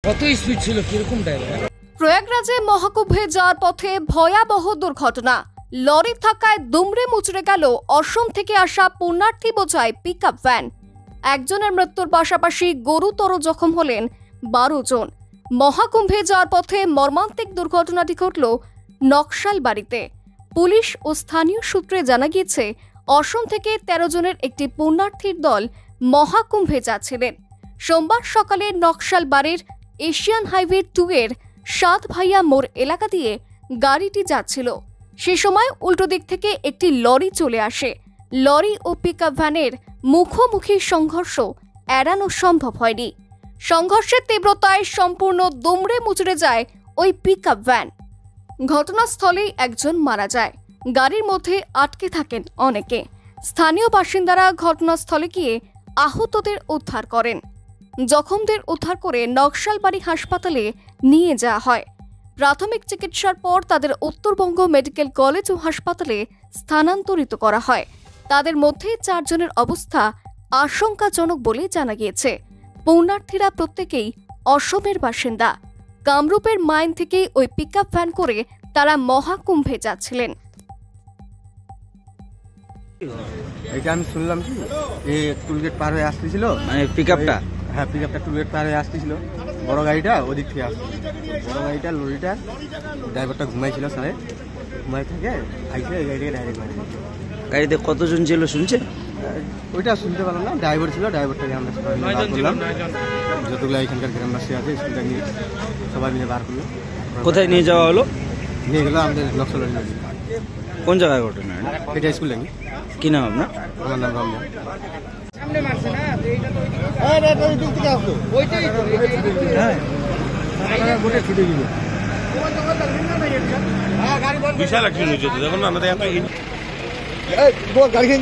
কত স্পিড ছিল, কিরকম ড্রাইভার? প্রয়াগরাজে মহাকুম্ভে যাওয়ার পথে ভয়াবহ দুর্ঘটনা। লরির ধাক্কায় দুমড়ে মুচড়ে গেল অসম থেকে আসা পুণ্যার্থী বোঝাই পিকআপ ভ্যান। একজনের মৃত্যুর পাশাপাশি গুরুতর জখম হলেন 12 জন। মহাকুম্ভে যাওয়ার পথে মর্মান্তিক দুর্ঘটনাটি ঘটল নকশালবাড়িতে। পুলিশ ও স্থানীয় সূত্রে জানা গিয়েছে, অসম থেকে 13 জনের একটি পুণ্যার্থীর দল মহাকুম্ভে যাচ্ছিলেন। সোমবার সকালে নকশালবাড়ির এশিয়ান হাইওয়ে 2 এর 7 ভাইয়া মোড় এলাকা দিয়ে গাড়িটি যাচ্ছিল। সে সময় উল্টো দিক থেকে একটি লরি চলে আসে। লরি ও পিকআপ ভ্যানের মুখোমুখি সংঘর্ষ এড়ানো সম্ভব হয়নি। সংঘর্ষের তীব্রতায় সম্পূর্ণ দুমড়ে মুচড়ে যায় ওই পিকআপ ভ্যান। ঘটনাস্থলেই একজন মারা যায়। গাড়ির মধ্যে আটকে থাকেন অনেকে। স্থানীয় বাসিন্দারা ঘটনাস্থলে গিয়ে আহতদের উদ্ধার করেন। জখমদের উদ্ধার করে নকশালবাড়ি হাসপাতালে নিয়ে যাওয়া হয়। প্রাথমিক চিকিৎসার পর তাদের উত্তরবঙ্গ মেডিকেল কলেজ ও হাসপাতালে স্থানান্তরিত করা হয়। তাদের মধ্যে 4 জনের অবস্থা আশঙ্কাজনক বলে জানা গিয়েছে। পুণ্যার্থীরা প্রত্যেকেই অসমের বাসিন্দা। কামরূপের মাইন থেকে ওই পিকআপ ভ্যান করে তারা মহাকুম্ভে যাচ্ছিলেন। এটা আমি শুনলাম কি এই টুলগেট পার হয়ে আসতেছিল, মানে পিকআপটা? হ্যাঁ, পিকআপটা টুলগেট পার হয়ে আসতেছিল। বড় গাড়িটা ওদিক থেকে আসছিল। বড় গাড়িটা লরিটা ড্রাইভারটা ঘুমাইছিল, স্যারে ঘুমাই থেকে আইসে এই গাড়িটাকে ডাইরেক্ট মারি। গাড়িতে কতজন ছিল শুনছেন? ওইটা শুনতে পারলাম না। ড্রাইভার ছিল, ড্রাইভারটাকে আমরা বার করলাম। যতগুলো এখানকার গ্রামবাসী আছে স্কুলটা নিয়ে সবাই মিলে বার করলো। কোথায় নিয়ে যাওয়া হলো? নিয়ে গেলো আমাদের নকশালবাড়ি নদী। কোন জায়গায় ঘটনা এটা? স্কুল নাকি? কি নাম আপনার? আমার নাম রমজান। বিশাল অ্যাক্সিডেন্ট হয়েছে তো, দেখুন আমাদের গাড়িখান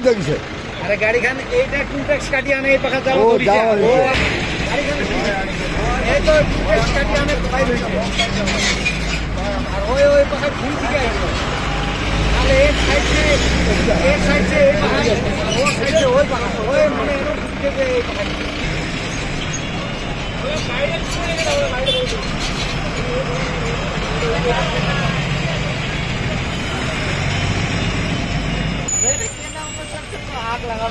দেখছে। আরে গাড়িখান এইটা টুটেক্স কাটি আনে এই পাখা যাও ধরি যা গাড়িখান এই তো টুটেক্স কাটি আনে পাই হইছে। আর ওই পাখা ঘুম থেকে আইলো। তাহলে এক সাইড সে এই পাখা ও সাইড সে ওই পাখা ওই মানে এরকম ঘুরতে এই পাখা ওই সাইডে ছুঁড়ে গেল। ওই বাইরে आग लगा